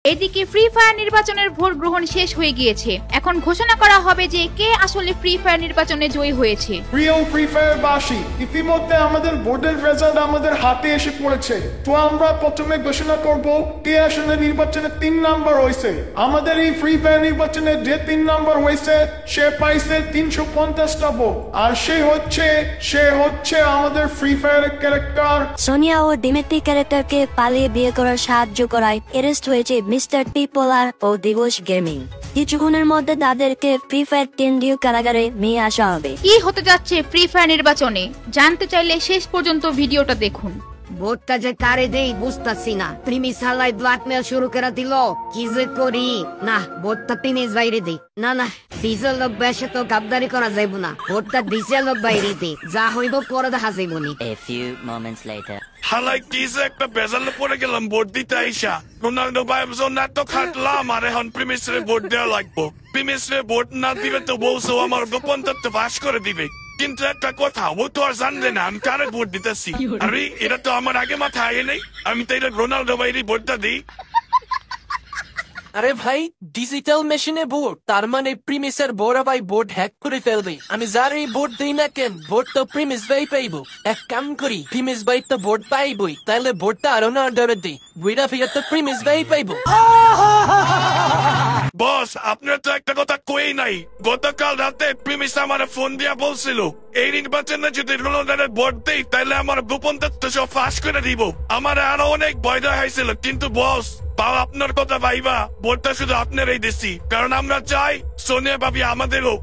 এদিকে free fire নির্বাচনের vote গ্রহণ শেষ হয়ে গিয়েছে। এখন ঘোষণা করা হবে যে কে আসলে ফ্রি ফায়ার নির্বাচনে জয়ী হয়েছে। প্রিয় ফ্রি ফায়ার বাসী, ইতিমধ্যে আমাদের ভোটের রেজাল্ট আমাদের হাতে এসে পড়েছে। তো আমরা প্রথমে ঘোষণা করব কে আসলে নির্বাচনে 3 নাম্বার হয়েছে। আমাদের এই ফ্রি ফায়ার নির্বাচনে যে 3 নাম্বার হয়েছে সে পাইছে 350টা ভোট, আর সে হচ্ছে আমাদের ফ্রি ফায়ারের ক্যারেক্টার সোনিয়া ও ডিমেট্রি ক্যারেক্টারকে পালিয়ে বিয়ে করার সাহায্য করায় অ্যারেস্ট হয়েছে মিস্টার টিপোলার ও দিবস গেমিং। কিছুক্ষণের মধ্যে তাদেরকে ফ্রি ফায়ার কেন্দ্রীয় কারাগারে নিয়ে আসা হবে। কি হতে যাচ্ছে ফ্রি ফায়ার নির্বাচনে জানতে চাইলে শেষ পর্যন্ত ভিডিওটা দেখুন। ভোটটা যে কারে দেই বুঝতাছি না। প্রিমিস হালাই ব্ল্যাকমেল শুরু করে দিল, কি যে করি। না, ভোটটা প্রিমিস বাইরে দেই। না ডিজেল লোক বেশে তো গাবদারি করা যাইব না। ভোটটা ডিজেল লোক বাইরে দেই, যা হইব পরে দেখা যাইব নি। A few moments later. হালাই কি যে একটা বেজাল পড়ে গেলাম ভোট দিতে আইসা। রোনাল্ডো ভাইবজন এত খাটলাম আর এখন প্রিমিসরে ভোট দেওয়া লাগবো। প্রিমিসরে ভোট না দিবে তো বলছো আমার গোপন তথ্য ফাঁস করে দিবে। কিন্তু একটা কথা, ও তো আর জানলে না আমি কারে ভোট দিতেছি। আরে এটা তো আমার আগে মাথায় আগে নেই। আমি তো এটা রোনাল্ডো ভাইয়েরই ভোটটা দিই। আরে ভাই, ডিজিটাল মেশিনে ভোট, তার মানে প্রিমিসের বড় ভাই ভোট হ্যাক করে ফেলবে। আমি যার এই ভোট দিই না কেন, ভোট তো প্রিমিস ভাই পাইবো। এক কাম করি, প্রিমিস ভাই তো ভোট পাইবই, তাইলে ভোটটা আরো না অর্ডারে দিই। বুইরা ফিরে তো প্রিমিস ভাই পাইবো। বস, আপনার তো একটা কথা কই নাই। গতকাল রাতে প্রিমিস আমার ফোন দিয়া বলছিল এই নির্বাচনে যদি রোনাল্ডোর ভোট দেই তাহলে আমার গোপন তথ্য সব ফাঁস করে দিব। আমার আরো অনেক ভয় দেওয়া হয়েছিল, কিন্তু বস পাও আপনার কথা ভাইবা ভোটটা শুধু আপনারই দিছি। কারণ আমরা চাই সোনিয়া ভাবি আমাদেরও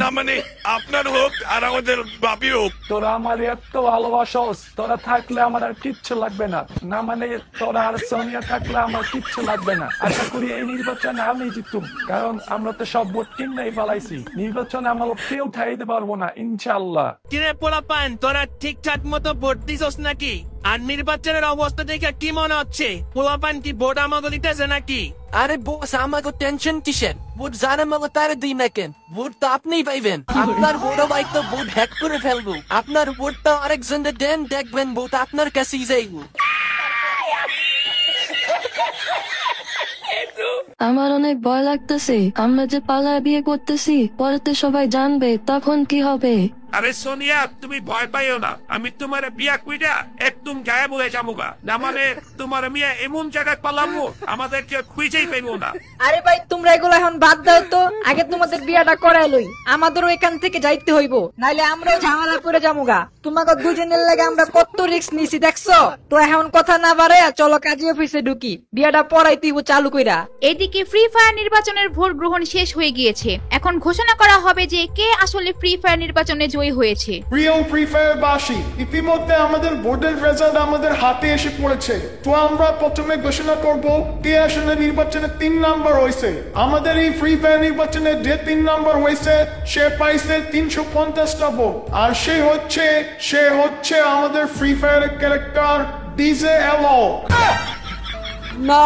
না মানে আপনার হোক আর আমাদের ভাবি হোক। তোরা আমার এত ভালোবাসস, তোরা থাকলে আমার আর কিচ্ছু লাগবে না। না মানে তোরা আর সোনিয়া থাকলে আমার কিচ্ছু লাগবে না। আশা করি এই নির্বাচনে আমি জিতুম, কারণ আমরা তো সব ভোট কিনেই ফেলাইছি। নির্বাচনে আমরা কেউ ঠাইতে পারবো না ইনশাল্লাহ। কিরে পোলাপান, তোরা ঠিকঠাক মতো ভোট দিছস নাকি? আর নির্বাচনের অবস্থা দেখে কি মনে হচ্ছে? পোলাপান কি ভোট আমাকে দিতেছে নাকি? আরে বস, আমাকে টেনশন কিসের? ভোট জানে মালে তার দিই না কেন, ভোট তো আপনিই পাইবেন। আপনার বড় ভাই তো ভোট হ্যাক করে ফেলবো। আপনার ভোটটা আরেকজনের দেন, দেখবেন ভোট আপনার কাছেই যাইব। আমার অনেক ভয় লাগতেছে। আমরা যে পালায় বিয়ে করতেছি, পরেতে সবাই জানবে, তখন কি হবে? আরে সোনিয়া, তুমি ভয় পাইও না। আমি তোমার বিয়া কইরা একদম গায়েব হয়ে যাবো গা। না মানে তোমার মিয়া এমন জায়গায় পালাবো আমাদেরকে খুঁজেই পাইবো না। আরে ভাই, তোমরা এগুলো এখন বাদ দাও তো। আগে তোমাদের বিয়াটা করাই লই, আমাদেরও এখান থেকে যাইতে হইব, নাইলে আমরাও ঝামেলা করে যাবো গা। তোমাকে দুজনের লাগে আমরা কত রিস্ক নিছি দেখছো তো। এখন কথা না বাড়ে চলো কাজী অফিসে ঢুকি, বিয়াটা পড়াইতেইব চালু কইরা। এদিকে ফ্রি ফায়ার নির্বাচনের ভোট গ্রহণ শেষ হয়ে গিয়েছে। এখন ঘোষণা করা হবে যে কে আসলে ফ্রি ফায়ার নির্বাচনে জয়ী হয়েছে। প্রিয় ফ্রি ফায়ার বাসী, ইতিমধ্যে আমাদের ভোটের রেজাল্ট আমাদের হাতে এসে পড়েছে। তো আমরা প্রথমে ঘোষণা করব কে আসলে নির্বাচনে 3 নাম্বার হয়েছে। আমাদের এই ফ্রি ফায়ার নির্বাচনে যে 3 নাম্বার হয়েছে সে পাইছে 350টা ভোট, আর সে হচ্ছে আমাদের ফ্রি ফায়ারের ক্যারেক্টার ডিজে এলো। না,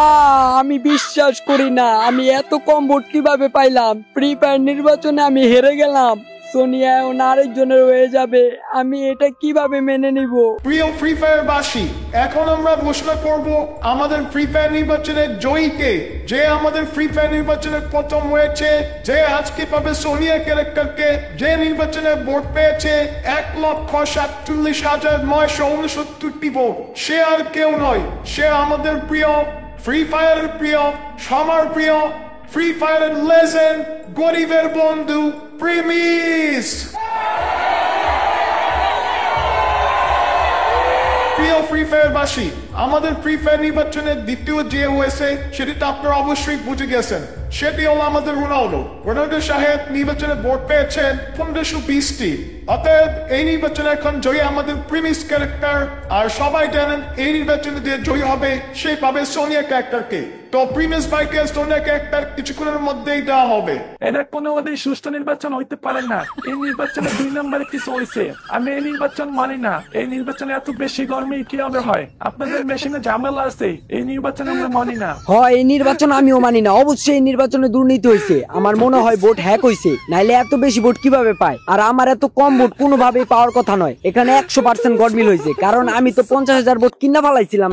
আমি বিশ্বাস করি না। আমি এত কম ভোট কিভাবে পাইলাম? ফ্রি ফায়ার নির্বাচনে আমি হেরে গেলাম। সোনিয়া এখন আরেকজনের হয়ে যাবে, আমি এটা কিভাবে মেনে নিব? প্রিয় ফ্রি ফায়ার বাসী, এখন আমরা ঘোষণা করব আমাদের ফ্রি ফায়ার নির্বাচনের জয়ীকে। যে আমাদের ফ্রি ফায়ার নির্বাচনের প্রথম হয়েছে, যে আজকে পাবে সোনিয়া ক্যারেক্টারকে, যে নির্বাচনে ভোট পেয়েছে 1,47,969টি ভোট, সে আর কেউ নয়, সে আমাদের প্রিয় ফ্রি ফায়ারের প্রিয়, সবার প্রিয় ফ্রি ফায়ারের লেজেন্ড, গরিবের বন্ধু প্রিমিস। প্রিয় ফ্রি ফায়ার বাসী, আমাদের ফ্রি ফায়ার নির্বাচনের দ্বিতীয় যে হয়েছে সেটি তো আপনারা অবশ্যই বুঝে গেছেন। সেটি হলো আমাদের রোনাল্ডো সাহেব নির্বাচনে ভোট পেয়েছেন 1520টি। অতএব এই নির্বাচনে এখন জয়ী আমাদের প্রিমিস ক্যারেক্টার। আর সবাই জানেন এই নির্বাচনে যে জয়ী হবে সে পাবে সোনিয়া ক্যারেক্টারকে। তো প্রিমিস ভাইকে সোনিয়া ক্যারেক্টার কিছুক্ষণের মধ্যেই দেওয়া হবে। এটা কোনোভাবেই সুষ্ঠু নির্বাচন হইতে পারে না। এই নির্বাচনে 2 নম্বরে কিছু হয়েছে। আমি এই নির্বাচন মানি না। এই নির্বাচনে এত বেশি গরমে কিভাবে হয়? আপনাদের মেশিনে ঝামেলা আছে, এই নির্বাচন আমরা মানি না। হয়, এই নির্বাচন আমিও মানি না। অবশ্যই এই নির্বাচন নির্বাচনে দুর্নীতি হয়েছে, আমার মনে হয় ভোট হ্যাক হয়েছে, নাইলে এত বেশি ভোট কিভাবে পায়? আর আমার এত কম ভোট কোনোভাবেই পাওয়ার কথা নয়। এখানে 100% গডমিল হয়েছে, কারণ আমি তো 50,000 ভোট কিনা ফেলাইছিলাম,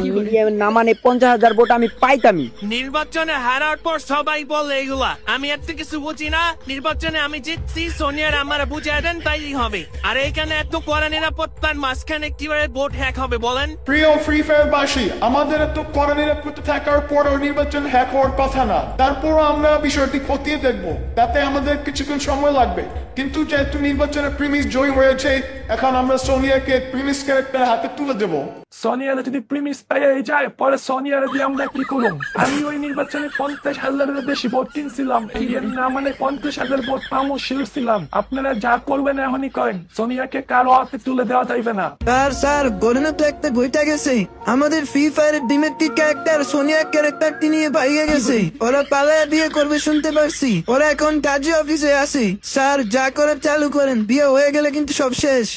না মানে 50,000 ভোট আমি পাইতামই। নির্বাচনে হারার পর সবাই বলে এগুলা, আমি এত কিছু বুঝি না, নির্বাচনে আমি জিতছি, সোনিয়ার আমার বুঝিয়ে দেন তাই হবে। আর এখানে এত কড়া নিরাপত্তার মাঝখানে কিভাবে ভোট হ্যাক হবে বলেন? প্রিয় ফ্রি ফায়ার বাসী, আমাদের এত কড়া নিরাপত্তা থাকার পরও নির্বাচন হ্যাক হওয়ার কথা না, তারপরও আমরা বিষয়টি খতিয়ে দেখবো, তাতে আমাদের কিছুক্ষণ সময় লাগবে। কিন্তু যেহেতু নির্বাচনে প্রিমিস জয়ী হয়েছে, এখন আমরা সোনিয়াকে প্রিমিস ক্যারেক্টার হাতে তুলে দেবো। সোনিয়ারে যদি প্রিমিস পেয়ে যায়, পরে সোনিয়ারে দিয়ে আমরা কি করুম? আমি ওই নির্বাচনে 50,000-এর বেশি ভোট কিনছিলাম, এই না মানে 50,000 ভোট পামো শিওর ছিলাম। আপনারা যা করবেন এখনই করেন, সোনিয়াকে কারো হাতে তুলে দেওয়া যাইবে না। স্যার গণনা তো একটা বইটা গেছে, আমাদের ফ্রি ফায়ারের ডিমেটিক ক্যারেক্টার সোনিয়া ক্যারেক্টারটি নিয়ে পাইয়ে গেছে, ওরা পালায় বিয়ে করবে শুনতে পারছি, ওরা এখন কাজী অফিসে আছে। স্যার যা করার চালু করেন, বিয়ে হয়ে গেলে কিন্তু সব শেষ।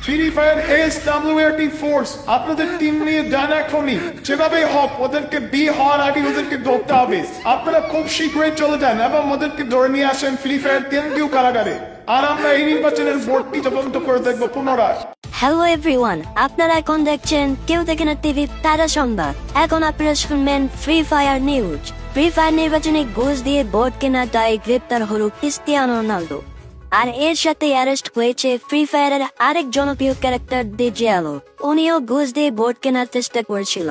ফ্রি ফায়ার SWRT ফোর্স আপনাদের টিম নিয়ে যান এখনই, যেভাবে হোক ওদেরকে বিয়ে হওয়ার আগে ওদেরকে ধরতে হবে। আপনারা খুব শীঘ্রই চলে যান এবং ওদেরকে ধরে নিয়ে আসেন ফ্রি ফায়ার কেন্দ্রীয় কারাগারে, আর আমরা এই নির্বাচনের ভোটটি তদন্ত করে দেখবো পুনরায়। হ্যালো এভরিওয়ান, আপনারা এখন দেখছেন কেউ দেখে না টিভি তারা সংবাদ। এখন আপনারা শুনবেন free fire news. Free fire নির্বাচনে ঘুষ দিয়ে ভোট কেনার দায়ে গ্রেপ্তার হলো ক্রিস্টিয়ানো রোনালদো, আর এর সাথে অ্যারেস্ট হয়েছে ফ্রি ফায়ারের আরেক জনপ্রিয় ক্যারেক্টার ডিজেলো, উনিও ঘুষ দিয়ে ভোট কেনার চেষ্টা করেছিল।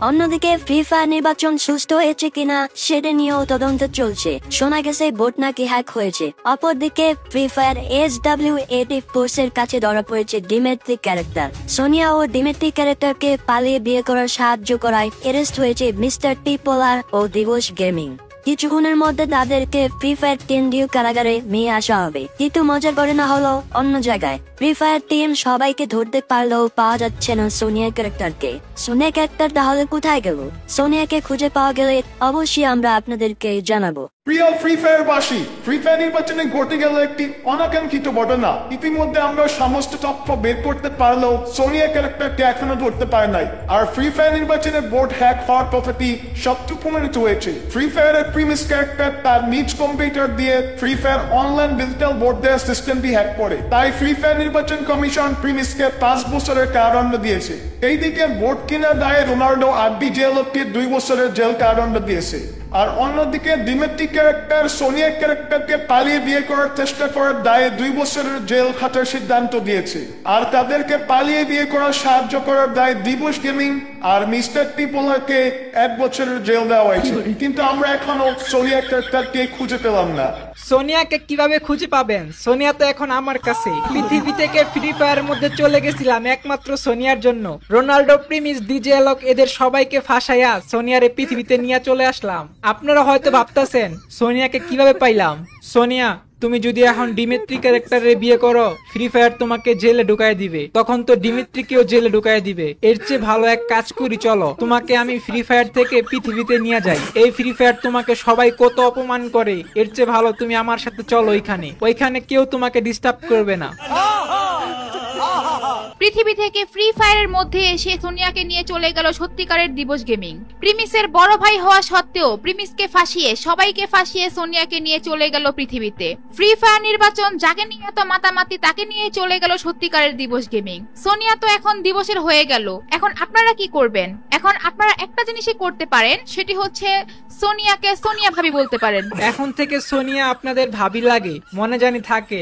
অন্যদিকে ফ্রি ফায়ার নির্বাচন সুষ্ঠু হয়েছে কিনা সেটা নিয়েও তদন্ত চলছে, শোনা গেছে ভোট নাকি হ্যাক হয়েছে। অপরদিকে ফ্রি ফায়ার SWRT ফোর্সের কাছে ধরা পড়েছে ডিমেট্রিক ক্যারেক্টার। সোনিয়া ও ডিমেট্রিক ক্যারেক্টারকে পালিয়ে বিয়ে করার সাহায্য করায় অ্যারেস্ট হয়েছে মিস্টার টিপোলার ও দিবস গেমিং। কিছুক্ষণের মধ্যে তাদেরকে ফ্রি ফায়ার কেন্দ্রীয় কারাগারে নিয়ে আসা হবে। কিন্তু মজার ঘটনা হলো অন্য জায়গায়। ফ্রি ফায়ার টিম সবাইকে ধরতে পারলেও পাওয়া যাচ্ছে না সোনিয়া ক্যারেক্টারকে। সোনিয়া ক্যারেক্টার তাহলে কোথায় গেল? সোনিয়াকে খুঁজে পাওয়া গেলে অবশ্যই আমরা আপনাদেরকে জানাবো। প্রিয় ফ্রি ফায়ার বাসী, ফ্রি ফায়ার নির্বাচনে ঘটে গেল একটি অনাকাঙ্ক্ষিত ঘটনা। ইতিমধ্যে আমরা সমস্ত তথ্য বের করতে পারলেও সোনিয়া ক্যারেক্টারকে এখনো ধরতে পারে নাই। আর ফ্রি ফায়ার নির্বাচনে ভোট হ্যাক হওয়ার কথাটি সত্য প্রমাণিত হয়েছে। ফ্রি ফায়ারের প্রিমিস ক্যারেক্টার তার নিজ কম্পিউটার দিয়ে free fire online digital vote দেওয়ার সিস্টেমটি হ্যাক করে। তাই ফ্রি ফায়ার নির্বাচন কমিশন প্রিমিসকে 5 বছরের কারাদণ্ড দিয়েছে। এইদিকে ভোট কেনার দায়ে রোনাল্ডো আর ডিজেলোকে 2 বছরের জেল কারাদণ্ড দিয়েছে। আর অন্যদিকে ডিমেট্রিক ক্যারেক্টার সোনিয়া ক্যারেক্টারকে পালিয়ে বিয়ে করার চেষ্টা করার দায়ে 2 বছরের জেল খাটার সিদ্ধান্ত দিয়েছে। আর তাদেরকে পালিয়ে বিয়ে করার সাহায্য করার দায়ে দিবস গেমিং আর মিস্টার টিপোলারকে 1 বছরের জেল দেওয়া হয়েছে। কিন্তু আমরা এখনো সোনিয়া ক্যারেক্টারকে খুঁজে পেলাম না। সোনিয়াকে কিভাবে খুঁজে পাবেন? সোনিয়া তো এখন আমার কাছে। পৃথিবী থেকে ফ্রি ফায়ারের মধ্যে চলে গেছিলাম একমাত্র সোনিয়ার জন্য। রোনাল্ডো, প্রিমিস, ডিজেলক এদের সবাইকে ফাঁসাইয়া সোনিয়ারে পৃথিবীতে নিয়ে চলে আসলাম। আপনারা হয়তো ভাবতেছেন সোনিয়াকে কিভাবে পাইলাম। সোনিয়া, তুমি যদি এখন ডিমেট্রি ক্যারেক্টারে বিয়ে করো, ফ্রি ফায়ার তোমাকে জেলে ঢুকায় দিবে, তখন তো ডিমেট্রিকেও জেলে ঢুকায় দিবে। এর চেয়ে ভালো এক কাজ করি, চলো তোমাকে আমি ফ্রি ফায়ার থেকে পৃথিবীতে নিয়ে যাই। এই ফ্রি ফায়ার তোমাকে সবাই কত অপমান করে, এর চেয়ে ভালো তুমি আমার সাথে চলো ওইখানে কেউ তোমাকে ডিস্টার্ব করবে না। পৃথিবী থেকে ফ্রি ফায়ারের মধ্যে এসে সোনিয়াকে নিয়ে চলে গেল সত্যিকারের দিবস গেমিং। প্রিমিসের বড় ভাই হওয়া সত্ত্বেও প্রিমিসকে ফাঁসিয়ে সবাইকে ফাঁসিয়ে সোনিয়াকে নিয়ে চলে গেল পৃথিবীতে। ফ্রি ফায়ার নির্বাচন যাকে নিয়ে এত মাতামাতি তাকে নিয়ে চলে গেল সত্যিকারের দিবস গেমিং। সোনিয়া তো এখন দিবসের হয়ে গেল। এখন আপনারা কি করবেন? এখন আপনারা একটা জিনিসই করতে পারেন, সেটি হচ্ছে সোনিয়াকে সোনিয়া ভাবি বলতে পারেন। এখন থেকে সোনিয়া আপনাদের ভাবি লাগে, মনে জানি থাকে।